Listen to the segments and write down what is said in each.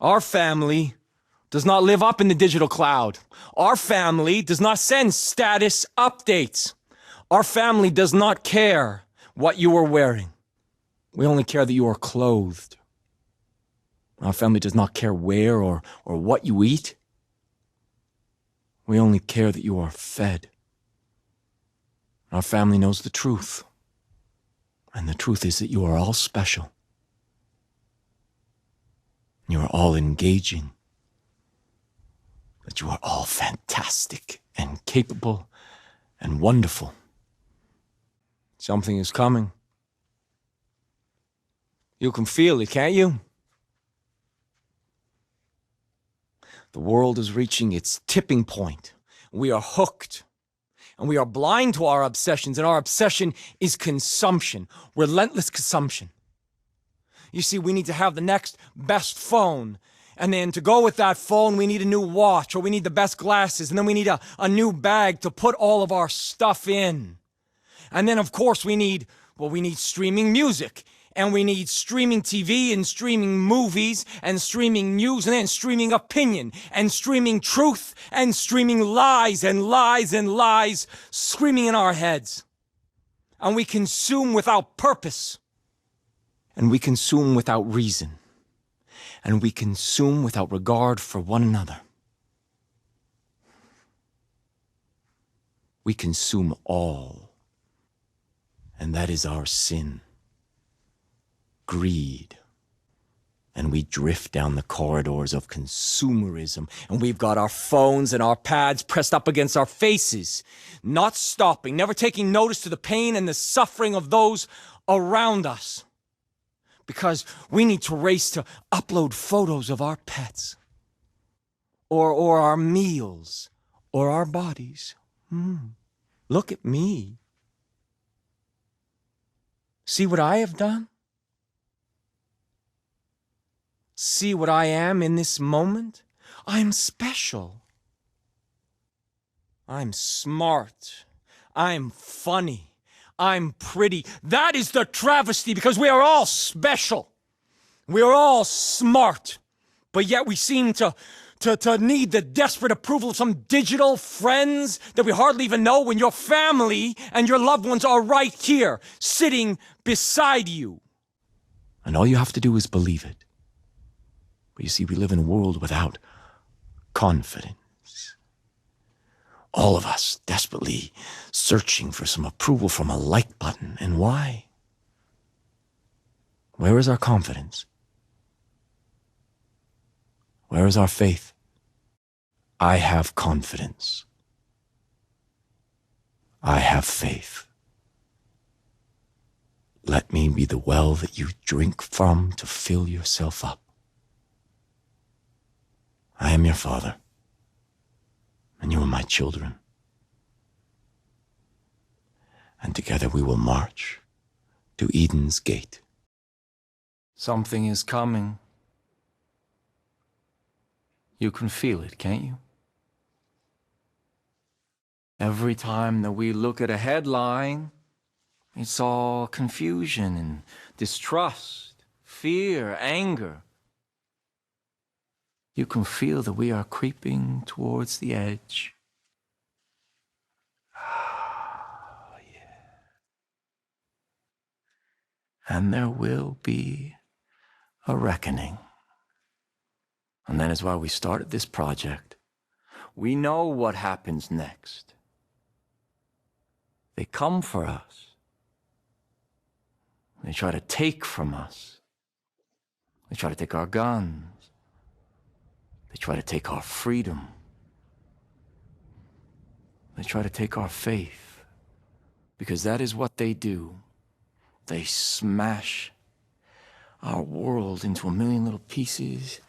Our family does not live up in the digital cloud. Our family does not send status updates. Our family does not care what you are wearing. We only care that you are clothed. Our family does not care where or what you eat. We only care that you are fed. Our family knows the truth. And the truth is that you are all special. You are all engaging. That you are all fantastic and capable and wonderful. Something is coming. You can feel it, can't you? The world is reaching its tipping point. We are hooked. And we are blind to our obsessions, and our obsession is consumption, relentless consumption. You see, we need to have the next best phone, and then to go with that phone, we need a new watch, or we need the best glasses, and then we need a new bag to put all of our stuff in. And then, of course, we need streaming music. And we need streaming TV and streaming movies and streaming news and then streaming opinion and streaming truth and streaming lies and lies and lies screaming in our heads. And we consume without purpose. And we consume without reason. And we consume without regard for one another. We consume all. And that is our sin. Greed. And we drift down the corridors of consumerism, and we've got our phones and our pads pressed up against our faces, not stopping, never taking notice to the pain and the suffering of those around us. Because we need to race to upload photos of our pets, or our meals, or our bodies. Look at me. See what I have done? See what I am in this moment? I'm special. I'm smart. I'm funny. I'm pretty. That is the travesty, because we are all special. We are all smart. But yet we seem to need the desperate approval of some digital friends that we hardly even know, when your family and your loved ones are right here, sitting beside you. And all you have to do is believe it. But you see, we live in a world without confidence. All of us desperately searching for some approval from a like button. And why? Where is our confidence? Where is our faith? I have confidence. I have faith. Let me be the well that you drink from to fill yourself up. I am your father, and you are my children. And together we will march to Eden's gate. Something is coming. You can feel it, can't you? Every time that we look at a headline, it's all confusion and distrust, fear, anger. You can feel that we are creeping towards the edge. Oh, yeah. And there will be a reckoning. And that is why we started this project. We know what happens next. They come for us. They try to take from us. They try to take our guns. They try to take our freedom. They try to take our faith. Because that is what they do. They smash our world into a million little pieces,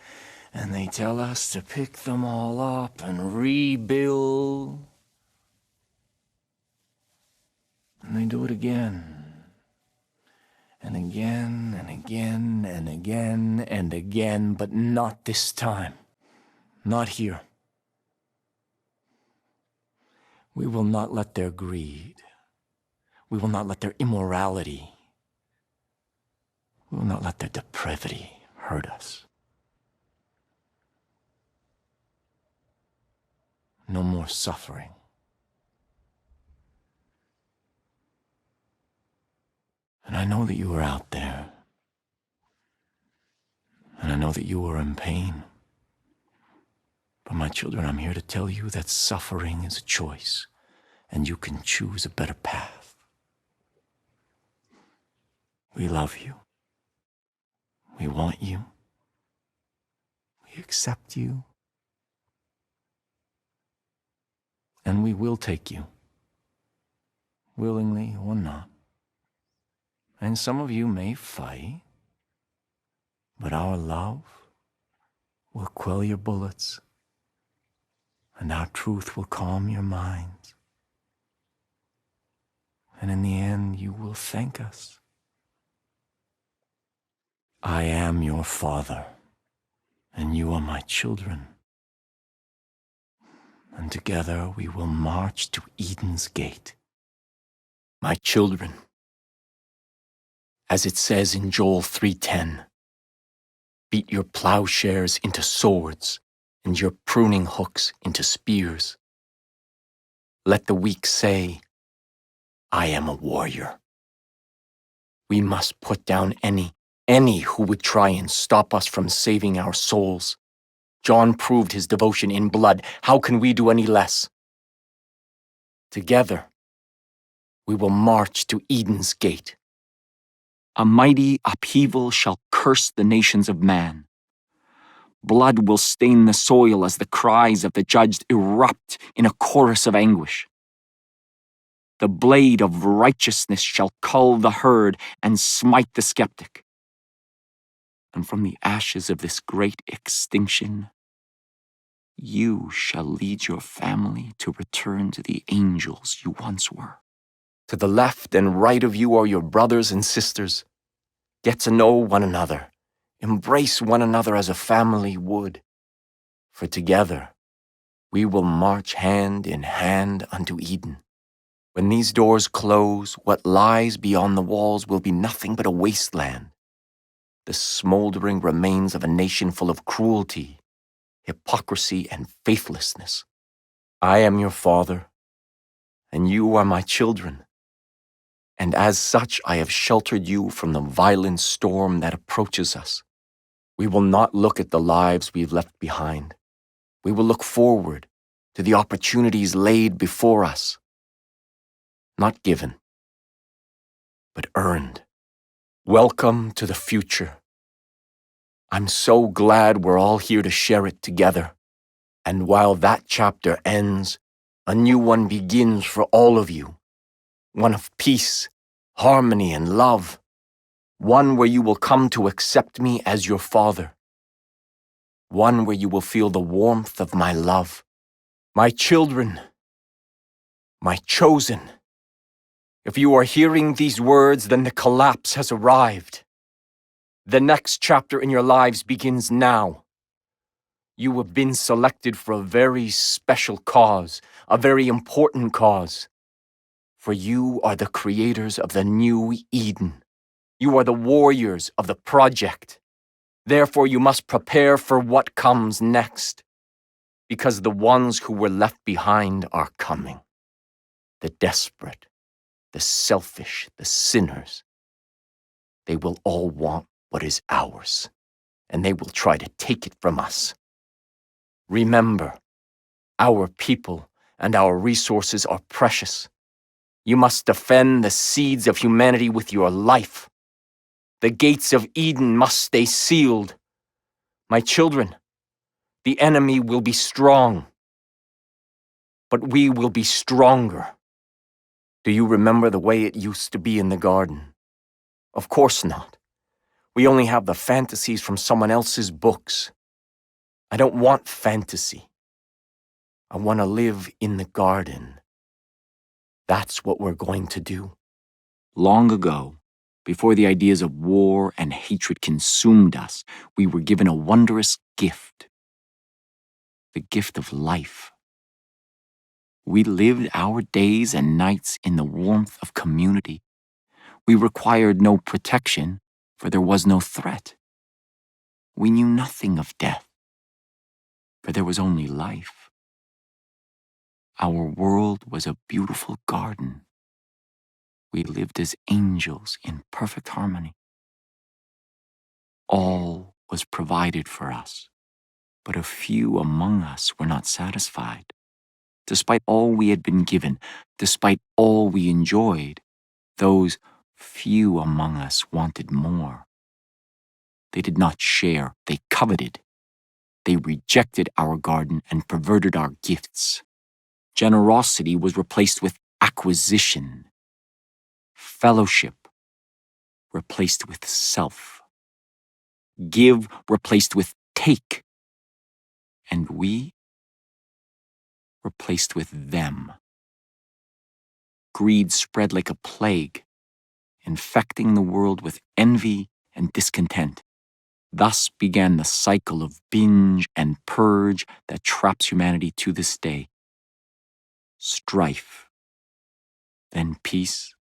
and they tell us to pick them all up and rebuild. And they do it again. And again, and again, and again, and again, but not this time. Not here. We will not let their greed. We will not let their immorality. We will not let their depravity hurt us. No more suffering. And I know that you are out there. And I know that you are in pain. But my children, I'm here to tell you that suffering is a choice, and you can choose a better path. We love you. We want you. We accept you. And we will take you, willingly or not. And some of you may fight, but our love will quell your bullets, and our truth will calm your minds. And in the end, you will thank us. I am your father, and you are my children. And together we will march to Eden's gate. My children, as it says in Joel 3:10, beat your plowshares into swords and your pruning hooks into spears. Let the weak say, I am a warrior. We must put down any who would try and stop us from saving our souls. John proved his devotion in blood. How can we do any less? Together, we will march to Eden's gate. A mighty upheaval shall curse the nations of man. Blood will stain the soil as the cries of the judged erupt in a chorus of anguish. The blade of righteousness shall cull the herd and smite the skeptic. And from the ashes of this great extinction, you shall lead your family to return to the angels you once were. To the left and right of you are your brothers and sisters. Get to know one another. Embrace one another as a family would. For together, we will march hand in hand unto Eden. When these doors close, what lies beyond the walls will be nothing but a wasteland. The smoldering remains of a nation full of cruelty, hypocrisy, and faithlessness. I am your father, and you are my children. And as such, I have sheltered you from the violent storm that approaches us. We will not look at the lives we've left behind. We will look forward to the opportunities laid before us. Not given, but earned. Welcome to the future. I'm so glad we're all here to share it together. And while that chapter ends, a new one begins for all of you. One of peace, harmony, and love. One where you will come to accept me as your father. One where you will feel the warmth of my love. My children, my chosen. If you are hearing these words, then the collapse has arrived. The next chapter in your lives begins now. You have been selected for a very special cause, a very important cause. For you are the creators of the new Eden. You are the warriors of the project. Therefore, you must prepare for what comes next, because the ones who were left behind are coming. The desperate, the selfish, the sinners. They will all want what is ours, and they will try to take it from us. Remember, our people and our resources are precious. You must defend the seeds of humanity with your life. The gates of Eden must stay sealed. My children, the enemy will be strong, but we will be stronger. Do you remember the way it used to be in the garden? Of course not. We only have the fantasies from someone else's books. I don't want fantasy. I want to live in the garden. That's what we're going to do. Long ago, before the ideas of war and hatred consumed us, we were given a wondrous gift. The gift of life. We lived our days and nights in the warmth of community. We required no protection, for there was no threat. We knew nothing of death, for there was only life. Our world was a beautiful garden. We lived as angels in perfect harmony. All was provided for us, but a few among us were not satisfied. Despite all we had been given, despite all we enjoyed, those few among us wanted more. They did not share, they coveted. They rejected our garden and perverted our gifts. Generosity was replaced with acquisition. Fellowship replaced with self. Give replaced with take. And we replaced with them. Greed spread like a plague, infecting the world with envy and discontent. Thus began the cycle of binge and purge that traps humanity to this day. Strife, then peace,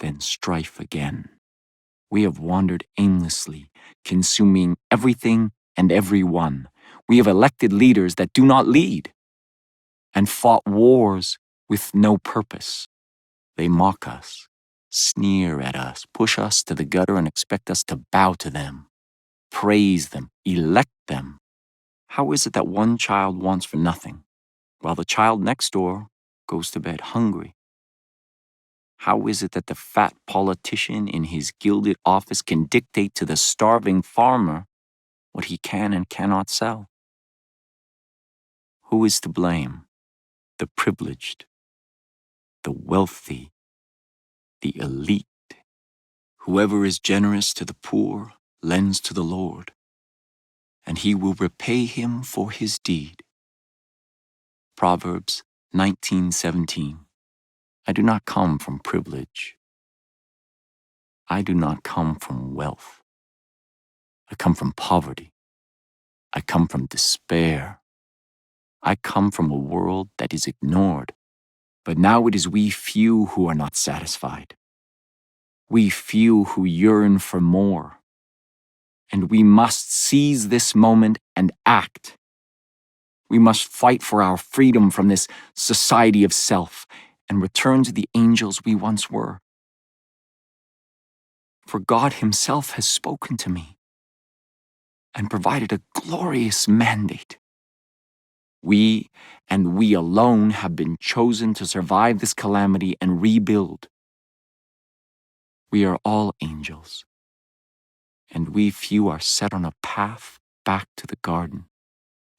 then strife again. We have wandered aimlessly, consuming everything and everyone. We have elected leaders that do not lead, and fought wars with no purpose. They mock us, sneer at us, push us to the gutter, and expect us to bow to them, praise them, elect them. How is it that one child wants for nothing, while the child next door goes to bed hungry? How is it that the fat politician in his gilded office can dictate to the starving farmer what he can and cannot sell? Who is to blame? The privileged, the wealthy, the elite. Whoever is generous to the poor lends to the Lord, and he will repay him for his deed. Proverbs 19:17. I do not come from privilege. I do not come from wealth. I come from poverty. I come from despair. I come from a world that is ignored. But now it is we few who are not satisfied. We few who yearn for more. And we must seize this moment and act. We must fight for our freedom from this society of self and return to the angels we once were. For God Himself has spoken to me and provided a glorious mandate. We, and we alone, have been chosen to survive this calamity and rebuild. We are all angels, and we few are set on a path back to the garden.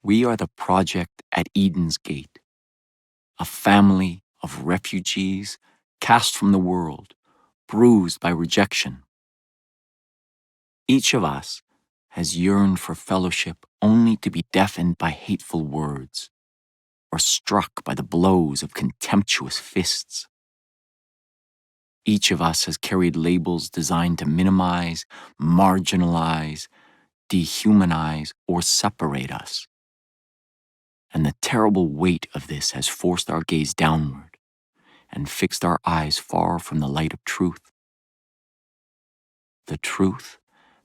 We are the project at Eden's gate, a family of refugees cast from the world, bruised by rejection. Each of us has yearned for fellowship only to be deafened by hateful words or struck by the blows of contemptuous fists. Each of us has carried labels designed to minimize, marginalize, dehumanize, or separate us. And the terrible weight of this has forced our gaze downward and fixed our eyes far from the light of truth. The truth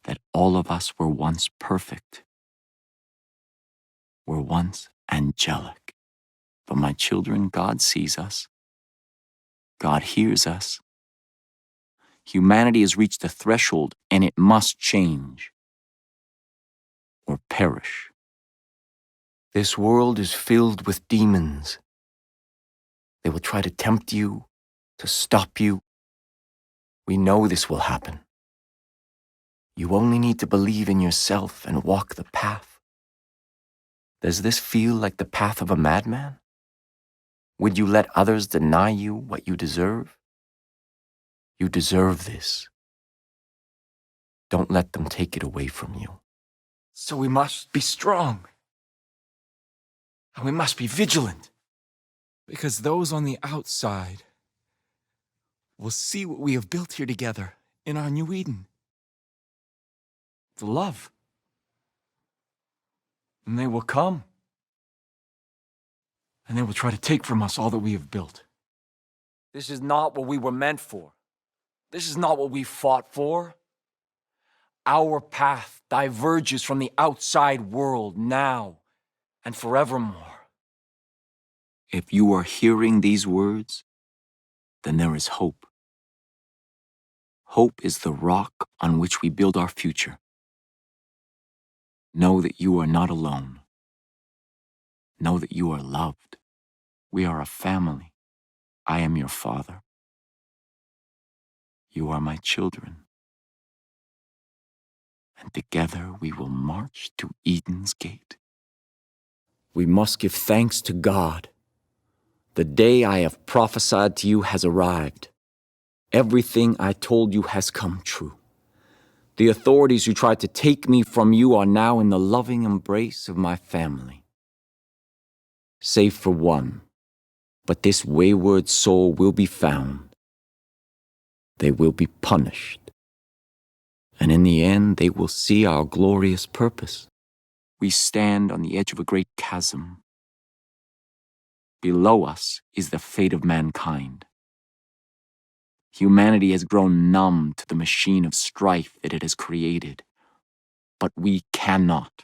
that all of us were once perfect, were once angelic. But my children, God sees us. God hears us. Humanity has reached a threshold, and it must change or perish. This world is filled with demons. They will try to tempt you, to stop you. We know this will happen. You only need to believe in yourself and walk the path. Does this feel like the path of a madman? Would you let others deny you what you deserve? You deserve this. Don't let them take it away from you. So we must be strong. And we must be vigilant. Because those on the outside will see what we have built here together in our new Eden. The love. And they will come. And they will try to take from us all that we have built. This is not what we were meant for. This is not what we fought for. Our path diverges from the outside world now and forevermore. If you are hearing these words, then there is hope. Hope is the rock on which we build our future. Know that you are not alone. Know that you are loved. We are a family. I am your father. You are my children. And together we will march to Eden's gate. We must give thanks to God. The day I have prophesied to you has arrived. Everything I told you has come true. The authorities who tried to take me from you are now in the loving embrace of my family. Save for one, but this wayward soul will be found. They will be punished. And in the end, they will see our glorious purpose. We stand on the edge of a great chasm. Below us is the fate of mankind. Humanity has grown numb to the machine of strife that it has created. But we cannot